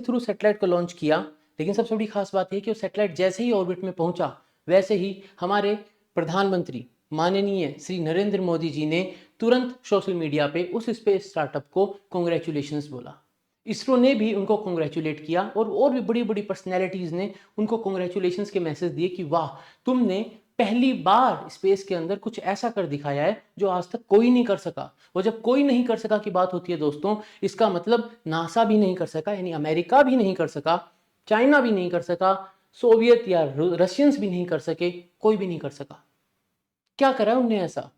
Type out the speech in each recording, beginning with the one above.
Through satellite को launch किया, लेकिन सबसे बड़ी खास बात यह कि वो सैटेलाइट जैसे ही ऑर्बिट में पहुंचा वैसे ही हमारे प्रधानमंत्री माननीय श्री नरेंद्र मोदी जी ने तुरंत सोशल मीडिया पे उस स्पेस स्टार्टअप को कॉन्ग्रेचुलेशंस बोला। इसरो ने भी उनको कॉन्ग्रेचुलेट किया और भी बड़ी बड़ी पर्सनैलिटीज ने उनको कॉन्ग्रेचुलेशंस के मैसेज दिए कि वाह, तुमने पहली बार स्पेस के अंदर कुछ ऐसा कर दिखाया है जो आज तक कोई नहीं कर सका। और जब कोई नहीं कर सका की बात होती है दोस्तों, इसका मतलब नासा भी नहीं कर सका, यानी अमेरिका भी नहीं कर सका, चाइना भी नहीं कर सका, सोवियत या रशियंस भी नहीं कर सके, कोई भी नहीं कर सका। क्या करा उनने ऐसा?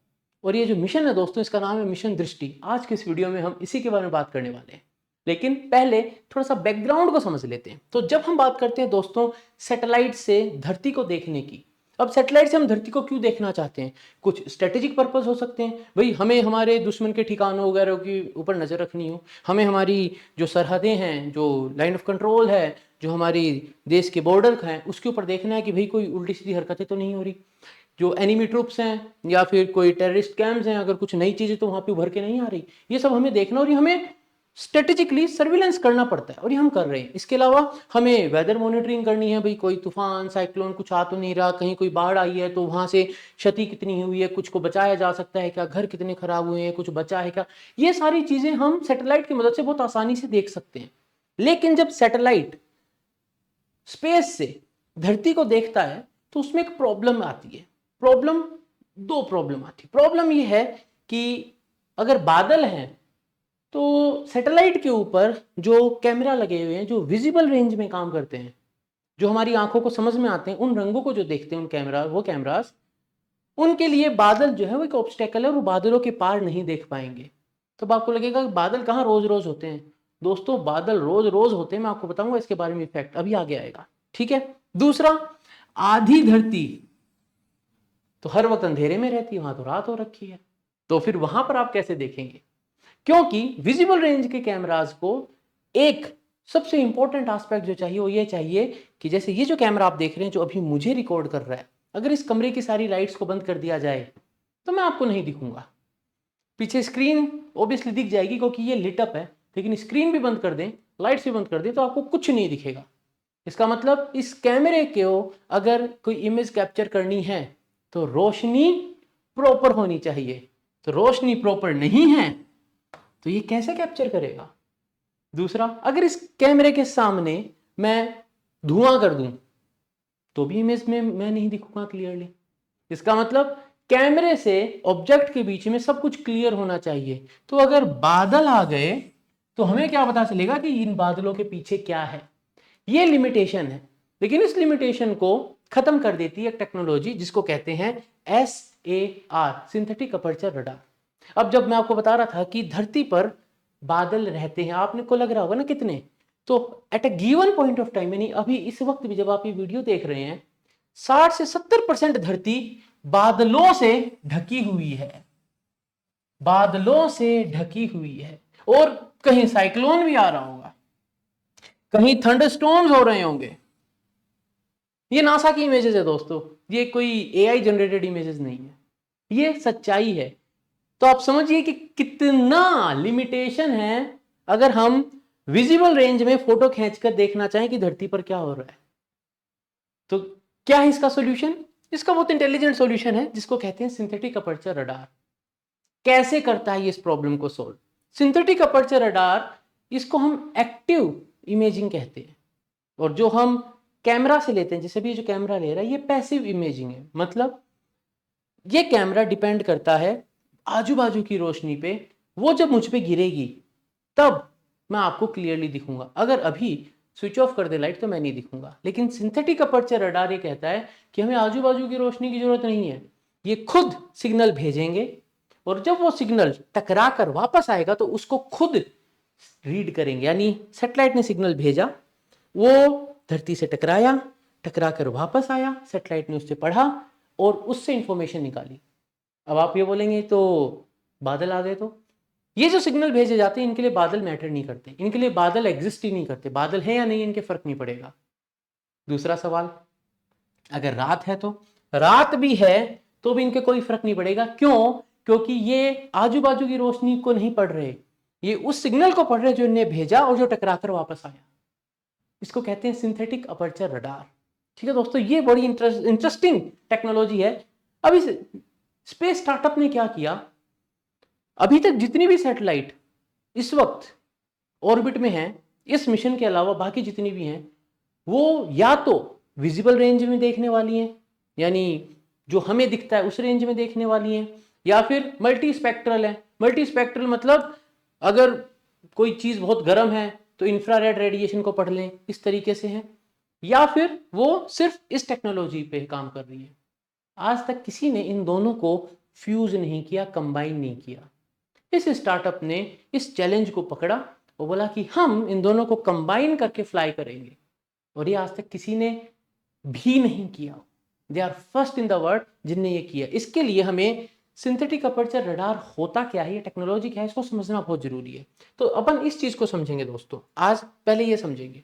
और ये जो मिशन है दोस्तों, इसका नाम है मिशन दृष्टि। आज के इस वीडियो में हम इसी के बारे में बात करने वाले हैं, लेकिन पहले थोड़ा सा बैकग्राउंड को समझ लेते हैं। तो जब हम बात करते हैं दोस्तों सैटेलाइट से धरती को देखने की, अब सैटेलाइट से हम धरती को क्यों देखना चाहते हैं? कुछ स्ट्रेटेजिक पर्पस हो सकते हैं, भाई हमें हमारे दुश्मन के ठिकानों वगैरह के ऊपर नजर रखनी हो, हमें हमारी जो सरहदें हैं, जो लाइन ऑफ कंट्रोल है, जो हमारी देश के बॉर्डर हैं, उसके ऊपर देखना है कि भाई कोई उल्टी सीधी हरकतें तो नहीं हो रही, जो एनिमी ट्रूप्स हैं या फिर कोई टेररिस्ट कैंप्स हैं, अगर कुछ नई चीजें तो वहां पे उभर के नहीं आ रही, ये सब हमें देखना और ये हमें स्ट्रेटेजिकली सर्विलेंस करना पड़ता है और ये हम कर रहे हैं। इसके अलावा हमें वेदर मॉनिटरिंग करनी है, भाई कोई तूफान साइक्लोन कुछ आ तो नहीं रहा, कहीं कोई बाढ़ आई है तो वहां से क्षति कितनी हुई है, कुछ को बचाया जा सकता है क्या, घर कितने खराब हुए हैं, कुछ बचा है क्या, ये सारी चीजें हम सैटेलाइट की मदद से बहुत आसानी से देख सकते हैं। लेकिन जब सैटेलाइट स्पेस से धरती को देखता है तो उसमें एक प्रॉब्लम आती है। दो प्रॉब्लम आती है। प्रॉब्लम ये है कि अगर बादल हैं तो सैटेलाइट के ऊपर जो कैमरा लगे हुए हैं, जो विजिबल रेंज में काम करते हैं, जो हमारी आंखों को समझ में आते हैं, उन रंगों को जो देखते हैं वो कैमरास, उनके लिए बादल जो है वो एक ऑब्स्टेकल है और वो बादलों के पार नहीं देख पाएंगे। तो आपको लगेगा कि बादल कहाँ रोज रोज होते हैं? दोस्तों बादल रोज रोज होते हैं, मैं आपको बताऊंगा इसके बारे में, इफेक्ट अभी आगे आएगा, ठीक है। दूसरा, आधी धरती तो हर वक्त अंधेरे में रहती है, वहां तो रात हो रखी है, तो फिर वहां पर आप कैसे देखेंगे? क्योंकि विजिबल रेंज के कैमराज को एक सबसे इंपॉर्टेंट एस्पेक्ट जो चाहिए वो ये चाहिए कि जैसे ये जो कैमरा आप देख रहे हैं जो अभी मुझे रिकॉर्ड कर रहा है, अगर इस कमरे की सारी लाइट्स को बंद कर दिया जाए तो मैं आपको नहीं दिखूंगा। पीछे स्क्रीन ऑब्वियसली दिख जाएगी क्योंकि ये लिट अप है, लेकिन स्क्रीन भी बंद कर दें, लाइट्स भी बंद कर दें तो आपको कुछ नहीं दिखेगा। इसका मतलब इस कैमरे को अगर कोई इमेज कैप्चर करनी है तो रोशनी प्रॉपर होनी चाहिए, तो रोशनी प्रॉपर नहीं है तो ये कैसे कैप्चर करेगा? दूसरा, अगर इस कैमरे के सामने मैं धुआं कर दूं तो भी इमेज में मैं नहीं दिखूंगा क्लियरली। इसका मतलब कैमरे से ऑब्जेक्ट के बीच में सब कुछ क्लियर होना चाहिए। तो अगर बादल आ गए तो हमें क्या पता चलेगा कि इन बादलों के पीछे क्या है? ये लिमिटेशन है, लेकिन इस लिमिटेशन को खत्म कर देती है टेक्नोलॉजी जिसको कहते हैं SAR, सिंथेटिक अपर्चर रडार। अब जब मैं आपको बता रहा था कि धरती पर बादल रहते हैं, आपने को लग रहा होगा ना कितने, तो at a given point of time, यानी अभी इस वक्त भी जब आप ये वीडियो देख रहे हैं, 60 से 70% धरती बादलों से ढकी हुई है, बादलों से ढकी हुई है। और कहीं साइक्लोन भी आ रहा होगा, कहीं थंडरस्टॉर्म्स हो रहे होंगे। ये नासा की इमेजेस है दोस्तों, ये कोई AI जनरेटेड इमेजेस नहीं है, ये सच्चाई है। तो आप समझिए कि कितना लिमिटेशन है अगर हम विजिबल रेंज में फोटो खींचकर देखना चाहें कि धरती पर क्या हो रहा है। तो क्या है इसका सॉल्यूशन? इसका बहुत इंटेलिजेंट सॉल्यूशन है जिसको कहते हैं सिंथेटिक अपर्चर रडार। कैसे करता है ये इस प्रॉब्लम को सोल्व? सिंथेटिक अपर्चर रडार, इसको हम एक्टिव इमेजिंग कहते हैं, और जो हम कैमरा से लेते हैं, जैसे भी जो कैमरा ले रहा है, ये पैसिव इमेजिंग है। मतलब ये कैमरा डिपेंड करता है आजू बाजू की रोशनी पे, वो जब मुझ पे गिरेगी तब मैं आपको क्लियरली दिखूंगा। अगर अभी स्विच ऑफ कर दे लाइट तो मैं नहीं दिखूंगा। लेकिन सिंथेटिक अपर्चर रडार ये कहता है कि हमें आजू बाजू की रोशनी की जरूरत नहीं है, ये खुद सिग्नल भेजेंगे और जब वो सिग्नल टकरा कर वापस आएगा तो उसको खुद रीड करेंगे। यानी सैटेलाइट ने सिग्नल भेजा, वो धरती से टकराया, टकरा कर वापस आया, सैटेलाइट ने उससे पढ़ा और उससे इंफॉर्मेशन निकाली। अब आप ये बोलेंगे तो बादल आ गए, तो ये जो सिग्नल भेजे जाते हैं इनके लिए बादल मैटर नहीं करते, इनके लिए बादल एग्जिस्ट ही नहीं करते, बादल है या नहीं इनके फर्क नहीं पड़ेगा। दूसरा सवाल, अगर रात है तो रात भी है तो भी इनके कोई फर्क नहीं पड़ेगा। क्यों? क्योंकि ये आजू बाजू की रोशनी को नहीं पढ़ रहे, ये उस सिग्नल को पढ़ रहे जो इन्हें भेजा और जो टकरा कर वापस आया। इसको कहते हैं सिंथेटिक अपर्चर रडार। ठीक है दोस्तों, ये बड़ी इंटरेस्टिंग टेक्नोलॉजी है। अब इस स्पेस स्टार्टअप ने क्या किया, अभी तक जितनी भी सैटेलाइट इस वक्त ऑर्बिट में हैं, इस मिशन के अलावा बाकी जितनी भी हैं, वो या तो विजिबल रेंज में देखने वाली हैं, यानी जो हमें दिखता है उस रेंज में देखने वाली हैं, या फिर मल्टी स्पेक्ट्रल है। मल्टी स्पेक्ट्रल मतलब अगर कोई चीज बहुत गर्म है तो इंफ्रारेड रेडिएशन को पढ़ लें, इस तरीके से है, या फिर वो सिर्फ इस टेक्नोलॉजी पे काम कर रही है। आज तक किसी ने इन दोनों को फ्यूज नहीं किया, कंबाइन नहीं किया। इस स्टार्टअप ने इस चैलेंज को पकड़ा और बोला कि हम इन दोनों को कंबाइन करके फ्लाई करेंगे, और ये आज तक किसी ने भी नहीं किया। They are first in the world जिनने ये किया। इसके लिए हमें सिंथेटिक अपर्चर रडार होता क्या है, ये टेक्नोलॉजी क्या है, इसको समझना बहुत जरूरी है। तो अपन इस चीज को समझेंगे दोस्तों, आज पहले ये समझेंगे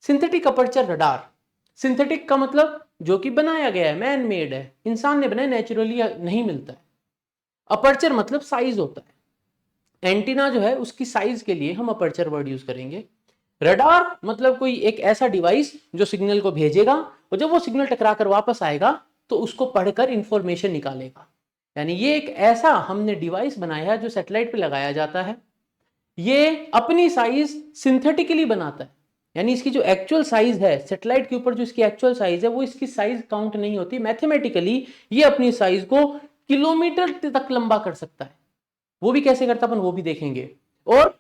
सिंथेटिक अपर्चर रडार। सिंथेटिक का मतलब जो कि बनाया गया है, मैन मेड है, इंसान ने बनाया, नेचुरली नहीं मिलता है। अपर्चर मतलब साइज होता है, एंटीना जो है उसकी साइज के लिए हम अपर्चर वर्ड यूज करेंगे। रडार मतलब कोई एक ऐसा डिवाइस जो सिग्नल को भेजेगा, और जब वो सिग्नल टकरा कर वापस आएगा तो उसको पढ़कर इंफॉर्मेशन निकालेगा। यानी ये एक ऐसा हमने डिवाइस बनाया है जो सैटेलाइट पे लगाया जाता है। ये अपनी साइज सिंथेटिकली बनाता है, यानी इसकी जो एक्चुअल साइज है सैटेलाइट के ऊपर, जो इसकी एक्चुअल साइज है वो इसकी साइज काउंट नहीं होती। मैथमेटिकली ये अपनी साइज को किलोमीटर तक लंबा कर सकता है। वो भी कैसे करता है अपन वो भी देखेंगे। और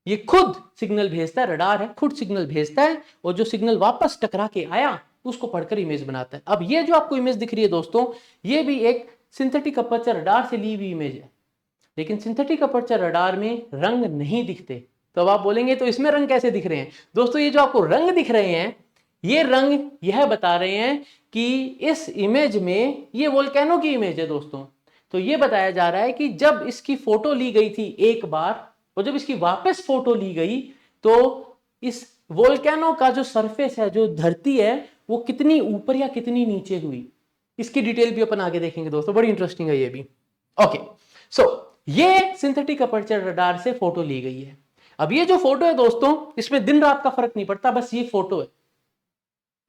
ये खुद सिग्नल भेजता है, रडार है, खुद सिग्नल भेजता है, और जो सिग्नल वापस टकरा के आया उसको पढ़कर इमेज बनाता है। अब ये जो आपको इमेज दिख रही है दोस्तों, ये भी एक सिंथेटिक अपर्चर रडार से ली हुई इमेज है। लेकिन सिंथेटिक अपर्चर रडार में रंग नहीं दिखते। तो अब आप बोलेंगे तो इसमें रंग कैसे दिख रहे हैं? दोस्तों ये जो आपको रंग दिख रहे हैं, ये रंग यह बता रहे हैं कि इस इमेज में, ये वोल्केनो की इमेज है दोस्तों, तो ये बताया जा रहा है कि जब इसकी फोटो ली गई थी एक बार, और जब इसकी वापस फोटो ली गई, तो इस वोल्केनो का जो सरफेस है, जो धरती है, वो कितनी ऊपर या कितनी नीचे हुई, इसकी डिटेल भी अपन आगे देखेंगे दोस्तों, बड़ी इंटरेस्टिंग है ये भी। ओके, सो ये सिंथेटिक अपर्चर रडार से फोटो ली गई है। अब ये जो फोटो है दोस्तों, इसमें दिन रात का फर्क नहीं पड़ता, बस ये फोटो है।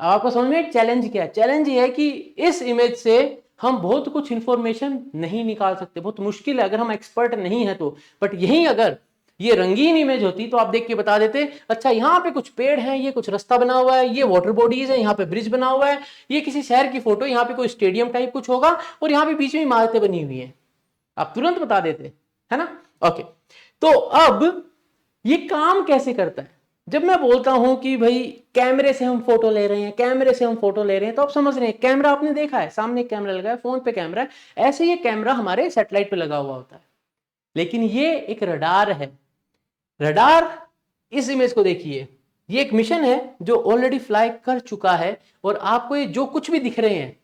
अब आपको समझ में चैलेंज क्या है? चैलेंज ये है कि इस इमेज से हम बहुत कुछ इंफॉर्मेशन नहीं निकाल सकते, बहुत मुश्किल है अगर हम एक्सपर्ट नहीं है तो। बट यही अगर ये रंगीन इमेज होती तो आप देख के बता देते, अच्छा यहाँ पे कुछ पेड़ हैं, ये कुछ रास्ता बना हुआ है, ये वाटर बॉडीज है, यहाँ पे ब्रिज बना हुआ है, ये किसी शहर की फोटो, यहाँ पे कोई स्टेडियम टाइप कुछ होगा, और यहाँ पे बीच में इमारतें बनी हुई हैं, आप तुरंत बता देते, है ना। ओके, तो अब ये काम कैसे करता है? जब मैं बोलता हूं कि भाई कैमरे से हम फोटो ले रहे हैं, कैमरे से हम फोटो ले रहे हैं, तो आप समझ रहे हैं, कैमरा आपने देखा है, सामने कैमरा लगा है, फोन पे कैमरा है, ऐसे ये कैमरा हमारे सैटेलाइट पे लगा हुआ होता है। लेकिन ये एक रडार है। रडार, इस इमेज को देखिए, ये एक मिशन है जो ऑलरेडी फ्लाई कर चुका है, और आपको ये जो कुछ भी दिख रहे हैं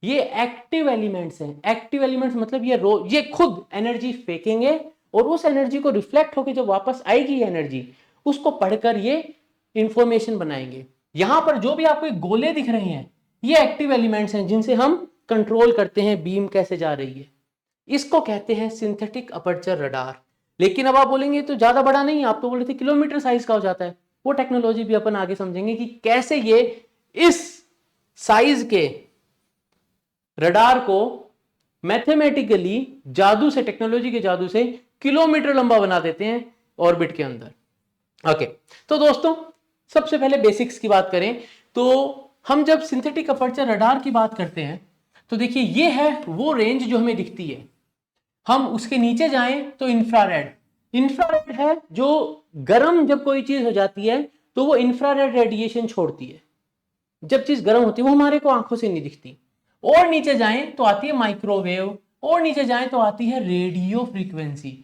ये एक्टिव एलिमेंट्स हैं। एक्टिव एलिमेंट्स मतलब ये खुद एनर्जी फेंकेंगे, और उस एनर्जी को रिफ्लेक्ट होकर जब वापस आएगी ये एनर्जी, उसको पढ़कर ये इंफॉर्मेशन बनाएंगे। यहां पर जो भी आपको गोले दिख रहे हैं, ये एक्टिव एलिमेंट्स हैं जिनसे हम कंट्रोल करते हैं बीम कैसे जा रही है। इसको कहते हैं सिंथेटिक अपर्चर रडार। लेकिन अब आप बोलेंगे तो ज्यादा बड़ा नहीं, आप तो बोले थे किलोमीटर साइज का हो जाता है। वो टेक्नोलॉजी भी अपन आगे समझेंगे कि कैसे ये इस साइज के रडार को मैथमेटिकली जादू से, टेक्नोलॉजी के जादू से किलोमीटर लंबा बना देते हैं ऑर्बिट के अंदर। ओके, तो दोस्तों सबसे पहले बेसिक्स की बात करें तो हम जब सिंथेटिक अपर्चर रडार की बात करते हैं तो देखिए ये है वो रेंज जो हमें दिखती है। हम उसके नीचे जाएं तो इंफ्रारेड, इंफ्रारेड है जो गर्म जब कोई चीज हो जाती है तो वो इंफ्रारेड रेडिएशन छोड़ती है। जब चीज गर्म होती है वो हमारे को आंखों से नहीं दिखती। और नीचे जाएं तो आती है माइक्रोवेव, और नीचे जाएं तो आती है रेडियो फ्रीक्वेंसी।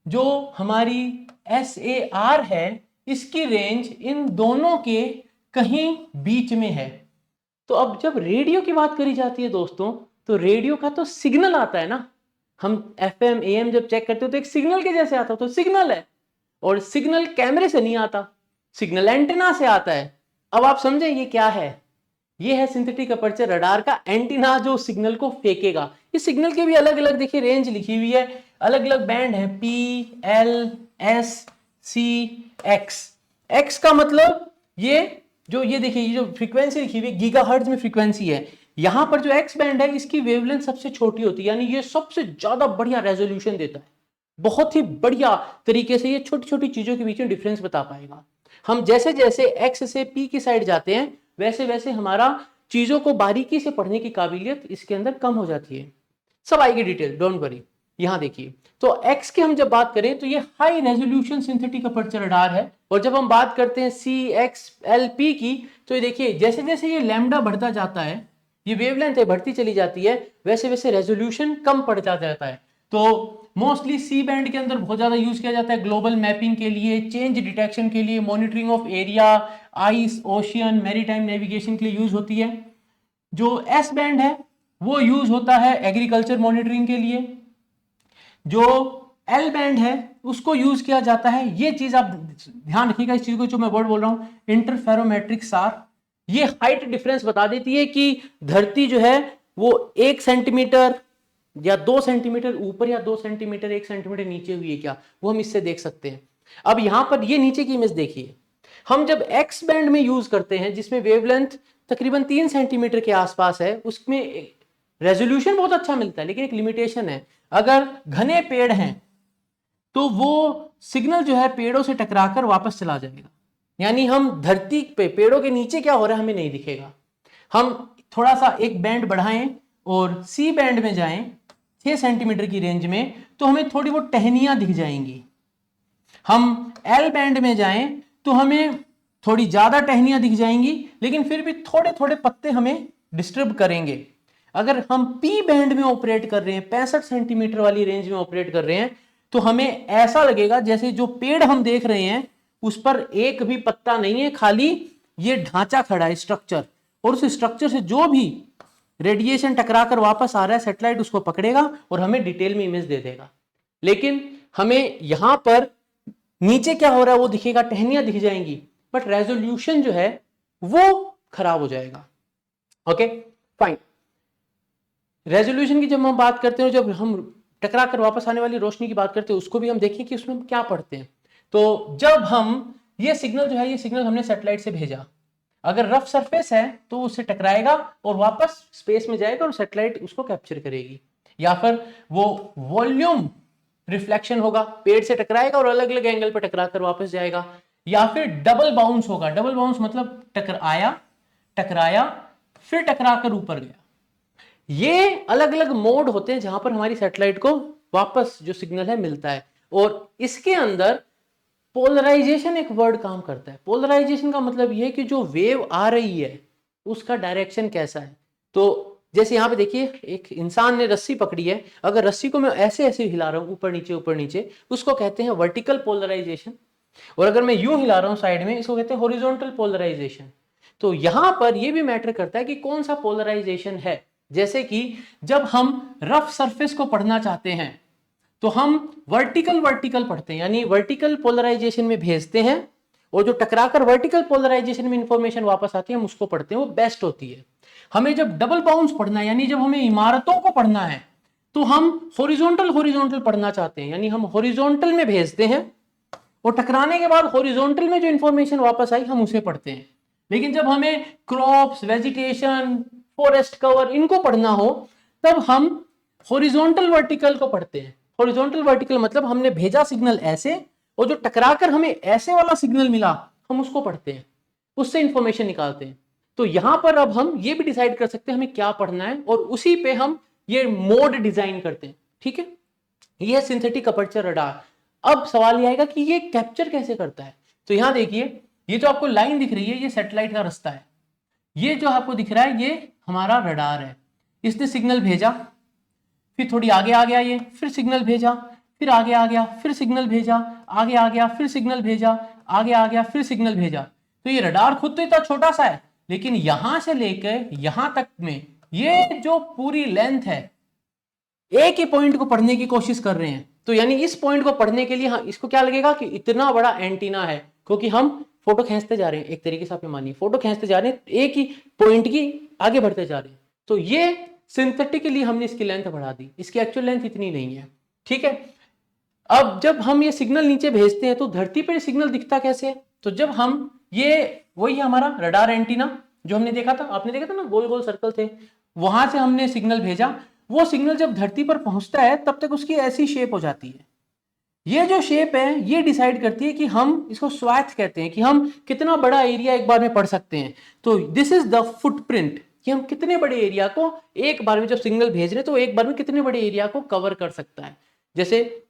जो हमारी SAR है, इसकी रेंज इन दोनों के कहीं बीच में है। तो अब जब रेडियो की बात करी जाती है दोस्तों, तो रेडियो का तो सिग्नल आता है ना, हम FM AM जब चेक करते हो तो एक सिग्नल के जैसे आता, तो सिग्नल है, और सिग्नल कैमरे से नहीं आता, सिग्नल एंटीना से आता है। अब आप समझे ये क्या है? ये है सिंथेटिक अपर्चर रडार का एंटीना जो सिग्नल को फेंकेगा। इस सिग्नल के भी अलग अलग देखिए रेंज लिखी हुई है, अलग अलग बैंड है, P, L, S, C, X। X का मतलब ये जो ये देखिए, ये जो फ्रीक्वेंसी लिखी हुई है गीगाहर्ट्ज में फ्रीक्वेंसी है, यहां पर जो एक्स बैंड है इसकी वेवलेंथ सबसे छोटी होती है, यानी ये सबसे ज्यादा बढ़िया रेजोल्यूशन देता है, बहुत ही बढ़िया तरीके से ये छोटी छोटी चीजों के बीच में डिफरेंस बता पाएगा। हम जैसे जैसे एक्स से पी की साइड जाते हैं वैसे वैसे हमारा चीजों को बारीकी से पढ़ने की काबिलियत इसके अंदर कम हो जाती है। सब आएगी डिटेल, डोंट वरी। यहां देखिए, तो एक्स की हम जब बात करें तो ये high resolution synthetic aperture radar है, और जब हम बात करते हैं CXLP की, तो ये देखिए जैसे जैसे ये लैम्डा बढ़ता जाता है, ये वेवलेंथ है बढ़ती चली जाती है, वैसे वैसे रेजोल्यूशन कम पड़ता जाता है। तो मोस्टली सी बैंड के अंदर बहुत ज्यादा यूज किया जाता है ग्लोबल मैपिंग के लिए, चेंज डिटेक्शन के लिए, monitoring of area, ice, ocean, maritime navigation के लिए यूज होती है। जो एस बैंड है वो यूज होता है एग्रीकल्चर मॉनिटरिंग के लिए। जो एल बैंड है उसको यूज किया जाता है, ये चीज आप ध्यान रखिएगा इस चीज को जो मैं वर्ड बोल रहा हूं, इंटरफेरोमेट्रिक सार। ये हाइट डिफरेंस बता देती है कि धरती जो है वो 1 सेंटीमीटर या 2 सेंटीमीटर ऊपर या 2 सेंटीमीटर 1 सेंटीमीटर नीचे हुई है क्या, वो हम इससे देख सकते हैं। अब यहां पर ये नीचे की इमेज देखिए, हम जब एक्स बैंड में यूज करते हैं जिसमें वेवलेंथ तकरीबन 3 सेंटीमीटर के आसपास है, उसमें रेजोल्यूशन बहुत अच्छा मिलता है, लेकिन एक लिमिटेशन है, अगर घने पेड़ हैं तो वो सिग्नल जो है पेड़ों से टकराकर वापस चला जाएगा, यानी हम धरती पे पेड़ों के नीचे क्या हो रहा है हमें नहीं दिखेगा। हम थोड़ा सा एक बैंड बढ़ाएं और सी बैंड में जाएं 6 सेंटीमीटर की रेंज में, तो हमें थोड़ी वो टहनियां दिख जाएंगी। हम एल बैंड में जाएं तो हमें थोड़ी ज्यादा टहनियां दिख जाएंगी, लेकिन फिर भी थोड़े थोड़े पत्ते हमें डिस्टर्ब करेंगे। अगर हम पी बैंड में ऑपरेट कर रहे हैं, 65 सेंटीमीटर वाली रेंज में ऑपरेट कर रहे हैं, तो हमें ऐसा लगेगा जैसे जो पेड़ हम देख रहे हैं उस पर एक भी पत्ता नहीं है, खाली ये ढांचा खड़ा है, स्ट्रक्चर, और उस स्ट्रक्चर से जो भी रेडिएशन टकराकर वापस आ रहा है सैटेलाइट उसको पकड़ेगा और हमें डिटेल में इमेज दे देगा। लेकिन हमें यहां पर नीचे क्या हो रहा है वो दिखेगा, टहनियां दिख जाएंगी, बट रेजोल्यूशन जो है वो खराब हो जाएगा। Okay fine. रेजोल्यूशन की जब हम बात करते हैं, जब हम टकरा कर वापस आने वाली रोशनी की बात करते हैं, उसको भी हम देखें कि उसमें हम क्या पढ़ते हैं। तो जब हम ये सिग्नल जो है, ये सिग्नल हमने सैटेलाइट से भेजा, अगर रफ सरफेस है तो उससे टकराएगा और वापस स्पेस में जाएगा और सैटेलाइट उसको कैप्चर करेगी, या फिर वो वॉल्यूम रिफ्लेक्शन होगा, पेड़ से टकराएगा और अलग अलग एंगल पर टकरा कर वापस जाएगा, या फिर डबल बाउंस होगा। डबल बाउंस मतलब टकराया फिर टकराकर ऊपर गया। ये अलग अलग मोड होते हैं जहां पर हमारी सैटेलाइट को वापस जो सिग्नल है मिलता है, और इसके अंदर पोलराइजेशन एक वर्ड काम करता है। पोलराइजेशन का मतलब यह है कि जो वेव आ रही है उसका डायरेक्शन कैसा है। तो जैसे यहां पे देखिए एक इंसान ने रस्सी पकड़ी है, अगर रस्सी को मैं ऐसे ऐसे हिला रहा हूं ऊपर नीचे, उसको कहते हैं वर्टिकल पोलराइजेशन, और अगर मैं यूं हिला रहा हूं साइड में, इसको कहते हैं हॉरिजॉन्टल पोलराइजेशन। तो यहां पर यह भी मैटर करता है कि कौन सा पोलराइजेशन है। जैसे कि जब हम रफ सरफेस को पढ़ना चाहते हैं तो हम वर्टिकल पढ़ते हैं, यानी वर्टिकल पोलराइजेशन में भेजते हैं, और जो टकराकर वर्टिकल पोलराइजेशन में इंफॉर्मेशन वापस आती है हम उसको पढ़ते हैं, वो बेस्ट होती है। हमें जब डबल बाउंस पढ़ना है, यानी जब हमें इमारतों को पढ़ना है, तो हम हॉरिजॉन्टल पढ़ना चाहते हैं, यानी हम हॉरिजॉन्टल में भेजते हैं और टकराने के बाद हॉरिजॉन्टल में जो इंफॉर्मेशन वापस आई हम उसे पढ़ते हैं। लेकिन जब हमें क्रॉप्स, वेजिटेशन, फॉरेस्ट कवर इनको पढ़ना हो तब हम हॉरिजॉन्टल वर्टिकल को पढ़ते हैं। हॉरिजॉन्टल वर्टिकल मतलब हमने भेजा सिग्नल ऐसे, और जो टकराकर हमें ऐसे वाला सिग्नल मिला हम उसको पढ़ते हैं, उससे इंफॉर्मेशन निकालते हैं। तो यहां पर अब हम ये भी डिसाइड कर सकते हैं हमें क्या पढ़ना है, और उसी पे हम ये मोड डिजाइन करते हैं। ठीक है, ये है सिंथेटिक अपर्चर रडार। अब सवाल ये आएगा कि ये कैप्चर कैसे करता है। तो यहां देखिए, ये जो आपको लाइन दिख रही है ये सैटेलाइट का रास्ता है, ये जो आपको दिख रहा है ये हमारा रडार है। इसने सिग्नल भेजा, फिर थोड़ी आगे आ गया, ये फिर सिग्नल भेजा, फिर आगे आ गया, फिर सिग्नल भेजा, आगे आ गया, फिर सिग्नल भेजा, आगे आ गया, फिर सिग्नल भेजा। तो ये रडार खुद तो इतना छोटा सा है, लेकिन यहां से लेकर यहां तक में ये जो पूरी लेंथ है एक ही पॉइंट को पढ़ने की कोशिश कर रहे हैं। तो यानी इस पॉइंट को पढ़ने के लिए इसको क्या लगेगा कि इतना बड़ा एंटीना है, क्योंकि हम फोटो खींचते जा रहे हैं, एक तरीके से आप मानिए फोटो खींचते जा रहे हैं, एक ही पॉइंट की आगे बढ़ते जा रहे हैं। तो ये सिंथेटिकली हमने इसकी लेंथ बढ़ा दी, इसकी एक्चुअल लेंथ इतनी नहीं है। ठीक है, अब जब हम ये सिग्नल नीचे भेजते हैं तो धरती पर सिग्नल दिखता कैसे है। तो जब हम ये वही है हमारा रडार एंटीना जो हमने देखा था, आपने देखा था ना, गोल गोल सर्कल थे, वहां से हमने सिग्नल भेजा। वो सिग्नल जब धरती पर पहुंचता है तब तक उसकी ऐसी शेप हो जाती है। ये जो शेप है ये डिसाइड करती है कि हम इसको स्वाथ कहते हैं, कि हम कितना बड़ा एरिया एक बार में पढ़ सकते हैं। तो दिस इज द फुटप्रिंट, कि हम कितने बड़े एरिया को एक बार में जब सिग्नल भेज रहे हैं तो एक बार में कितने बड़े एरिया को कवर कर सकता है। जैसे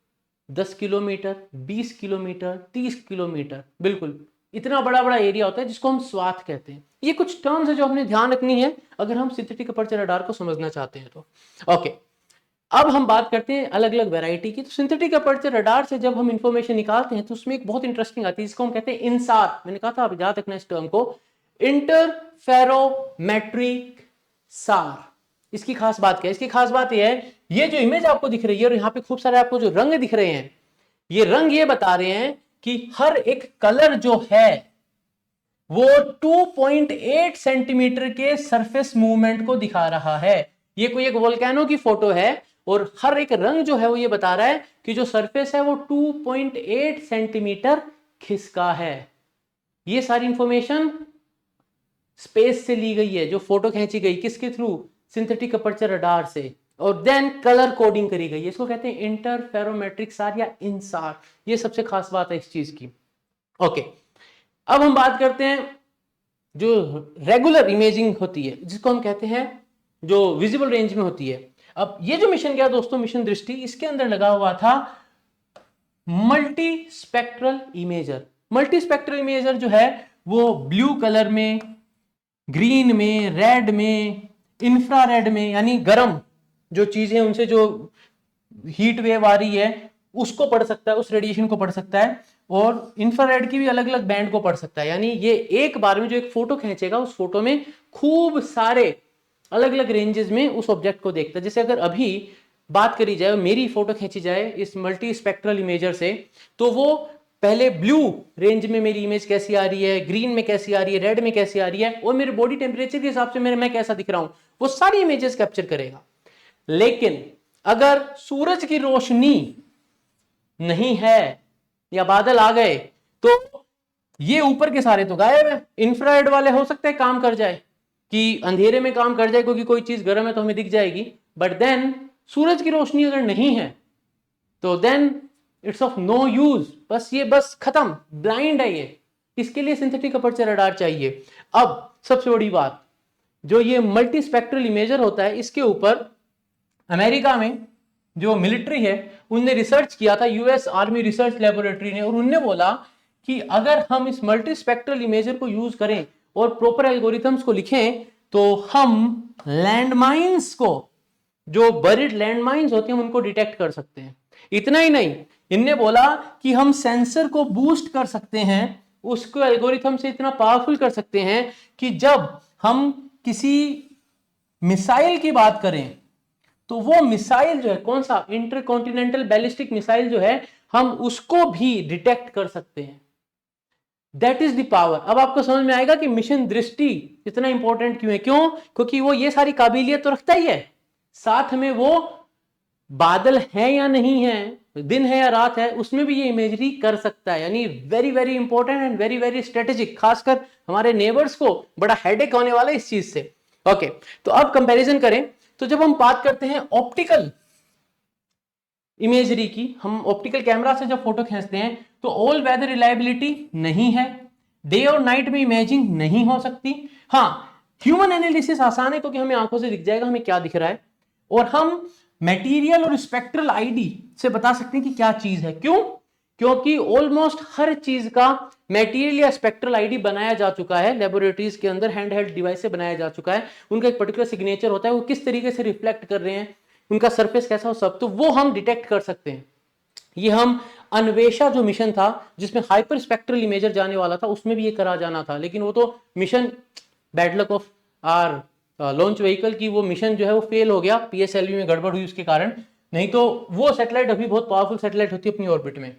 10 किलोमीटर, 20 किलोमीटर, 30 किलोमीटर, बिल्कुल इतना बड़ा बड़ा एरिया होता है जिसको हम स्वाथ कहते हैं। ये कुछ टर्म्स है जो हमने ध्यान रखनी है अगर हम सिंथेटिक अपर्चर रडार को समझना चाहते हैं तो। ओके, अब हम बात करते हैं अलग अलग वैरायटी की। तो सिंथेटिक अपर्चर रडार से जब हम इंफॉर्मेशन निकालते हैं तो उसमें एक बहुत इंटरेस्टिंग आती है जिसको हम कहते हैं इंसार। मैंने कहा था आप याद रखना इस टर्म को, इंटरफेरोमेट्रिक सार। इसकी खास बात क्या है? इसकी खास बात यह है, ये जो इमेज आपको दिख रही है और यहाँ पे खूब सारे आपको जो रंग दिख रहे हैं, ये रंग ये बता रहे हैं कि हर एक कलर जो है वो 2.8 सेंटीमीटर के सरफेस मूवमेंट को दिखा रहा है। ये कोई एक वोल्केनो की फोटो है और हर एक रंग जो है वो ये बता रहा है कि जो सरफेस है वो 2.8 सेंटीमीटर खिसका है। ये सारी इंफॉर्मेशन स्पेस से ली गई है, जो फोटो खींची गई किसके थ्रू? सिंथेटिक अपर्चर रडार से, और देन कलर कोडिंग करी गई है। इसको कहते हैं इंटरफेरोमेट्रिक सार या इंसार। ये सबसे खास बात है इस चीज की। ओके, अब हम बात करते हैं जो रेगुलर इमेजिंग होती है जिसको हम कहते हैं जो विजिबल रेंज में होती है। अब ये जो मिशन गया दोस्तों, मिशन दृष्टि, इसके अंदर लगा हुआ था multi spectral imager. Multi spectral imager जो है वो ब्लू कलर में, ग्रीन में, रेड में, इंफ्रारेड में, यानी गर्म जो चीजें उनसे जो हीट वेव आ रही है उसको पढ़ सकता है, उस रेडिएशन को पढ़ सकता है, और इंफ्रारेड की भी अलग अलग बैंड को पढ़ सकता है। यानी ये एक बार में जो एक फोटो खींचेगा उस फोटो में खूब सारे अलग अलग रेंजेस में उस ऑब्जेक्ट को देखता है। जैसे अगर अभी बात करी जाए, मेरी फोटो खींची जाए इस मल्टी स्पेक्ट्रल इमेजर से, तो वो पहले ब्लू रेंज में मेरी इमेज कैसी आ रही है, ग्रीन में कैसी आ रही है, रेड में कैसी आ रही है, और मेरे बॉडी टेम्परेचर के हिसाब से मैं कैसा दिख रहा हूं, वो सारी इमेजेस कैप्चर करेगा। लेकिन अगर सूरज की रोशनी नहीं है या बादल आ गए तो ये ऊपर के सारे तो गायब है। इंफ्रारेड वाले हो सकते हैं काम कर जाए, कि अंधेरे में काम कर जाए, क्योंकि कोई चीज गर्म है तो हमें दिख जाएगी, बट देन सूरज की रोशनी अगर नहीं है तो then it's of no use, बस ये बस खत्म, ब्लाइंड है ये। इसके लिए सिंथेटिक अपर्चर रडार चाहिए। अब सबसे बड़ी बात, जो ये मल्टी स्पेक्ट्रल इमेजर होता है, इसके ऊपर अमेरिका में जो मिलिट्री है उनने रिसर्च किया था, यूएस आर्मी रिसर्च लेबोरेटरी ने, और उनने बोला कि अगर हम इस मल्टी स्पेक्ट्रल इमेजर को यूज करें और प्रॉपर एल्गोरिथम्स को लिखें तो हम लैंडमाइंस को, जो बरिड लैंडमाइंस होते हैं, उनको डिटेक्ट कर सकते हैं। इतना ही नहीं, इनने बोला कि हम सेंसर को बूस्ट कर सकते हैं, उसको एल्गोरिथम से इतना पावरफुल कर सकते हैं कि जब हम किसी मिसाइल की बात करें तो वो मिसाइल जो है, कौन सा, इंटरकॉन्टिनेंटल बैलिस्टिक मिसाइल जो है, हम उसको भी डिटेक्ट कर सकते हैं। That is the power. अब आपको समझ में आएगा कि मिशन दृष्टि इतना इंपॉर्टेंट क्यों है। क्यों? क्योंकि वो ये सारी काबिलियत तो रखता ही है, साथ में वो बादल है या नहीं है, दिन है या रात है, उसमें भी ये इमेजरी कर सकता है। यानी very very important and very very strategic, खासकर हमारे नेबर्स को बड़ा हेडेक होने वाला है इस चीज से। ओके, तो अब कंपैरिजन करें तो जब हम बात करते हैं ऑप्टिकल इमेजरी की, हम ऑप्टिकल कैमरा से जब फोटो खींचते हैं तो ऑल वेदर रिलायबिलिटी नहीं है, डे और नाइट में इमेजिंग नहीं हो सकती। हाँ, ह्यूमन एनालिसिस आसान है क्योंकि हमें आंखों से दिख जाएगा हमें क्या दिख रहा है, और हम मटेरियल और स्पेक्ट्रल आईडी से बता सकते हैं कि क्या चीज है। क्यों? क्योंकि ऑलमोस्ट हर चीज का मटेरियल या स्पेक्ट्रल आईडी बनाया जा चुका है लेबोरेटरीज के अंदर, हैंड हेल्ड डिवाइस से बनाया जा चुका है। उनका एक पर्टिकुलर सिग्नेचर होता है, वो किस तरीके से रिफ्लेक्ट कर रहे हैं, उनका सरफेस कैसा हो, सब तो वो हम डिटेक्ट कर सकते हैं। ये हम अन्वेषा जो मिशन था जिसमें हाइपर स्पेक्ट्रल इमेजर जाने वाला था, उसमें भी ये करा जाना था, लेकिन वो तो mission, bad luck of our launch vehicle की, वो मिशन जो है वो फेल हो गया, पीएसएलवी में गड़बड़ हुई उसके कारण। नहीं तो वो सैटेलाइट अभी बहुत पावरफुल सैटेलाइट होती है अपनी ऑर्बिट में।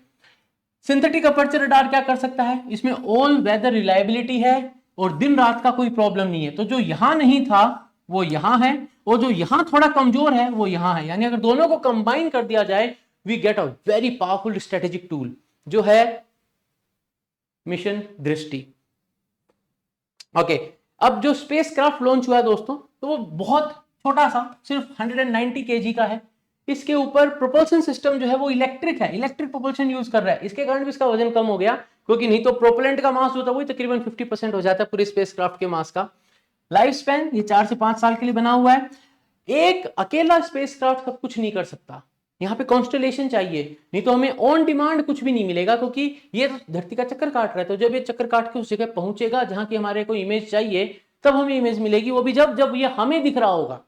सिंथेटिक अपर्चर रडार क्या कर सकता है? इसमें ऑल वेदर रिलायबिलिटी है और दिन रात का कोई प्रॉब्लम नहीं है। तो जो यहां नहीं था वो यहां है, और जो यहां थोड़ा कमजोर है वो यहां है। यानी अगर दोनों को कंबाइन कर दिया जाए, we get a very powerful strategic tool, जो है मिशन दृष्टि। ओके, अब जो स्पेस क्राफ्ट लॉन्च हुआ है दोस्तों, तो वो बहुत छोटा सा, सिर्फ 190 kg का है। इसके ऊपर प्रोपल्शन सिस्टम जो है वो इलेक्ट्रिक है, इलेक्ट्रिक प्रोपल्शन यूज कर रहा है। इसके कारण भी इसका वजन कम हो गया, क्योंकि नहीं तो प्रोपेलेंट का मास जो था वही तकरीबन 50% हो जाता है पूरे स्पेस क्राफ्ट के मास का। लाइफ स्पैन ये 4 से 5 साल के लिए बना हुआ है। एक अकेला स्पेस क्राफ्ट सब कुछ नहीं कर सकता, यहाँ पे कॉन्स्टलेशन चाहिए, नहीं तो हमें ऑन डिमांड कुछ भी नहीं मिलेगा, क्योंकि ये तो धरती का चक्कर काट रहा है। तो जब ये चक्कर काट के उस जगह पहुंचेगा जहां की हमारे को इमेज चाहिए, तब हमें इमेज मिलेगी, वो भी जब जब ये हमें दिख रहा होगा।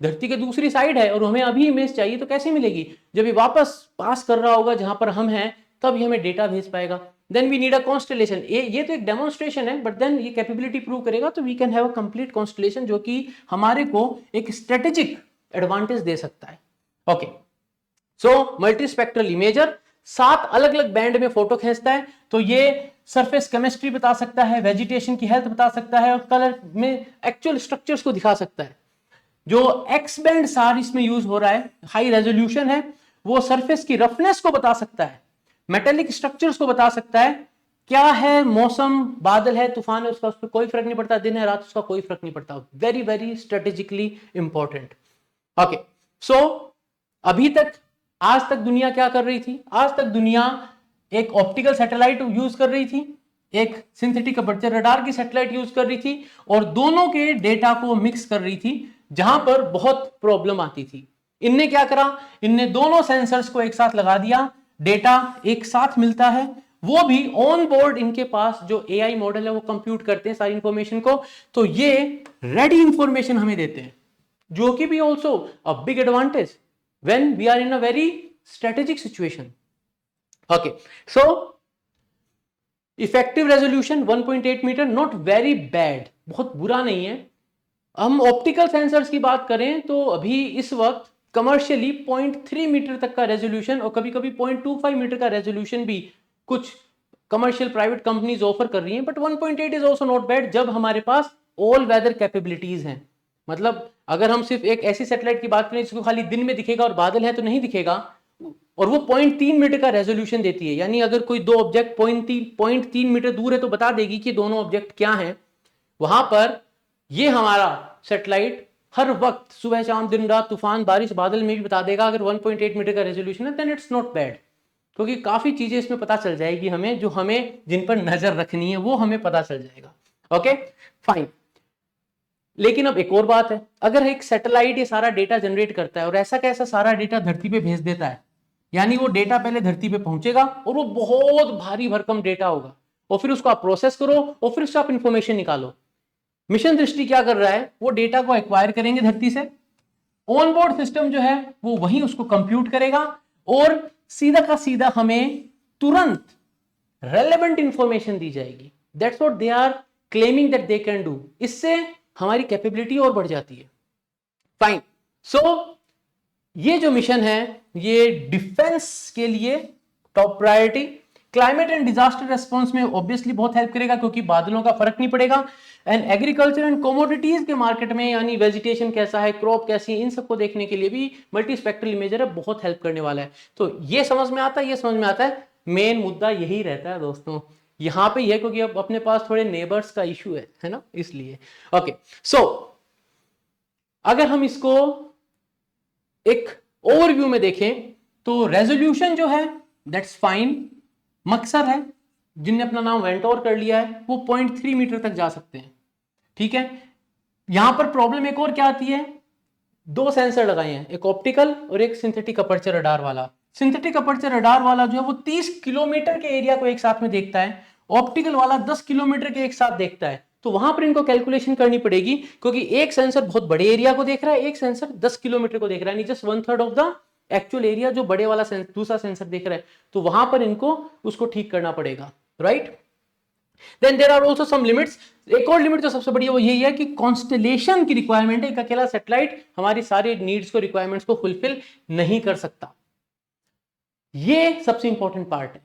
धरती के दूसरी साइड है और हमें अभी इमेज चाहिए, तो कैसे मिलेगी? जब ये वापस पास कर रहा होगा जहां पर हम हैं, तब ये हमें डेटा भेज पाएगा। Then we need a constellation. ये तो एक डेमोन्स्ट्रेशन है, बट देन ये कैपेबिलिटी प्रूव करेगा तो we can have a complete constellation, जो कि हमारे को एक स्ट्रेटेजिक एडवांटेज दे सकता है। ओके, सो मल्टीस्पेक्ट्रल इमेजर 7 अलग अलग बैंड में फोटो खींचता है। तो ये सरफेस केमिस्ट्री बता सकता है, वेजिटेशन की हेल्थ बता सकता है, और कलर में एक्चुअल स्ट्रक्चर्स को दिखा सकता है। जो एक्स बैंड सार इसमें यूज हो रहा है, हाई रेजोल्यूशन है, वो सरफेस की रफनेस को बता सकता है, मेटेलिक स्ट्रक्चर्स को बता सकता है, क्या है मौसम, बादल है, तूफान है, उसका उस पर कोई फर्क नहीं पड़ता, दिन है रात उसका कोई फर्क नहीं पड़ता। Very very strategically important. Okay, so अभी तक, आज तक दुनिया क्या कर रही थी? आज तक दुनिया एक ऑप्टिकल सैटेलाइट यूज कर रही थी, एक सिंथेटिक अपर्चर रडार की सैटेलाइट यूज कर रही थी, और दोनों के डेटा को मिक्स कर रही थी, जहां पर बहुत प्रॉब्लम आती थी। इनने क्या करा? इनने दोनों सेंसर्स को एक साथ लगा दिया, डेटा एक साथ मिलता है, वो भी ऑन बोर्ड। इनके पास जो एआई मॉडल है वो कंप्यूट करते हैं सारी इंफॉर्मेशन को, तो ये रेडी इंफॉर्मेशन हमें देते हैं, जो कि भी also a big advantage when we are in a very strategic situation. Okay, so effective resolution 1.8 metre, not very bad, बहुत बुरा नहीं है। हम ऑप्टिकल सेंसर्स की बात करें तो अभी इस वक्त कमर्शियली 0.3 मीटर तक का रेजोल्यूशन, और कभी कभी 0.25 मीटर का रेजोल्यूशन भी कुछ कमर्शियल प्राइवेट कंपनीज ऑफर कर रही हैं, but 1.8 is also not bad, जब हमारे पास ऑल वेदर कैपेबिलिटीज हैं। मतलब अगर हम सिर्फ एक ऐसी सैटेलाइट की बात करें जिसको खाली दिन में दिखेगा और बादल है तो नहीं दिखेगा, और वो 0.3 मीटर का रेजोल्यूशन देती है, यानी अगर कोई दो ऑब्जेक्ट 0.3 मीटर दूर है तो बता देगी कि दोनों ऑब्जेक्ट क्या हैं। वहां पर ये हमारा सैटेलाइट हर वक्त, सुबह शाम दिन रात, तूफान बारिश बादल में भी बता देगा। अगर 1.8 मीटर का रेजोल्यूशन है देन इट्स नॉट बैड, क्योंकि काफी चीजें इसमें पता चल जाएगी हमें, जो हमें जिन पर नजर रखनी है वो हमें पता चल जाएगा। Okay fine. लेकिन अब एक और बात है, अगर एक सैटेलाइट ये सारा डेटा जनरेट करता है और ऐसा कैसा सारा डेटा धरती पे भेज देता है, यानी वो डेटा पहले धरती पे पहुंचेगा और वो बहुत भारी भरकम डेटा होगा, और फिर उसको आप प्रोसेस करो और फिर उससे आप इंफॉर्मेशन निकालो। मिशन दृष्टि क्या कर रहा है? वो डेटा को एक्वायर करेंगे धरती से, ऑनबोर्ड सिस्टम जो है वो वही उसको कंप्यूट करेगा, और सीधा का सीधा हमें तुरंत रेलेवेंट इंफॉर्मेशन दी जाएगी। That's what they are claiming that they can do. इससे हमारी कैपेबिलिटी और बढ़ जाती है। फाइन, सो ये जो मिशन है ये डिफेंस के लिए top priority, climate and disaster response में ऑब्वियसली बहुत हेल्प करेगा, क्योंकि बादलों का फर्क नहीं पड़ेगा, एंड एग्रीकल्चर एंड कमोडिटीज के मार्केट में, यानी वेजिटेशन कैसा है, क्रॉप कैसी है, इन सबको देखने के लिए भी मल्टी स्पेक्ट्रल इमेजर है, बहुत हेल्प करने वाला है। तो ये समझ में आता है, ये समझ में आता है। मेन मुद्दा यही रहता है दोस्तों, यहां पे ही है, क्योंकि अब अपने पास थोड़े नेबर्स का इशू है ना, इसलिए। ओके, सो अगर हम इसको एक ओवरव्यू में देखें तो रेजोल्यूशन जो है दैट्स फाइन। मकसद है, जिनने अपना नाम वेंटोर कर लिया है, वो 0.3 मीटर तक जा सकते हैं, ठीक है। यहां पर प्रॉब्लम एक और क्या आती है, दो सेंसर लगाए हैं, एक ऑप्टिकल और एक सिंथेटिक अपर्चर रडार वाला। सिंथेटिक अपर्चर रडार वाला जो है वो 30 किलोमीटर के एरिया को एक साथ में देखता है, ऑप्टिकल वाला 10 किलोमीटर के एक साथ देखता है। तो वहां पर इनको कैलकुलेशन करनी पड़ेगी, क्योंकि एक सेंसर बहुत बड़े एरिया को देख रहा है, एक सेंसर 10 किलोमीटर को देख रहा है, just 1/3 of the actual area जो बड़े वाला दूसरा सेंसर देख रहा है। तो वहां पर इनको उसको ठीक करना पड़ेगा, right. Then there are also some limits. एक और लिमिट जो सबसे बड़ी है वो यही है कि कॉन्स्टेलेशन की रिक्वायरमेंट है, एक अकेला सैटेलाइट हमारी सारी नीड्स को, रिक्वायरमेंट्स को फुलफिल नहीं कर सकता। ये सबसे इंपॉर्टेंट पार्ट है,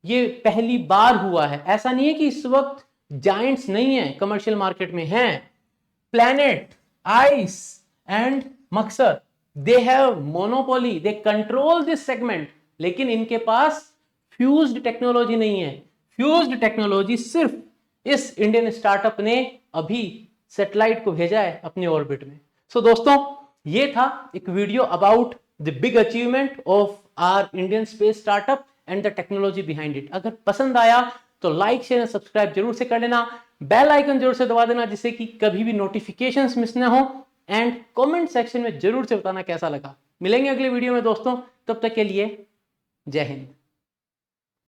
ये पहली बार हुआ है। ऐसा नहीं है कि इस वक्त जायंट्स नहीं है, कमर्शियल मार्केट में हैं, Planet, Iceye and Maxar, they have monopoly, they control this segment, लेकिन इनके पास फ्यूज्ड टेक्नोलॉजी नहीं है। फ्यूज्ड टेक्नोलॉजी सिर्फ इस इंडियन स्टार्टअप ने अभी सैटेलाइट को भेजा है अपने ऑर्बिट में। सो दोस्तों, ये था एक video about the big achievement of our Indian space startup and the technology behind it. अगर पसंद आया तो लाइक शेयर सब्सक्राइब जरूर से कर लेना, बेल आइकन जरूर से दबा देना जिससे कि कभी भी नोटिफिकेशंस मिस ना हो, एंड कमेंट सेक्शन में जरूर से बताना कैसा लगा। मिलेंगे अगले वीडियो में दोस्तों, तब तक के लिए जय हिंद।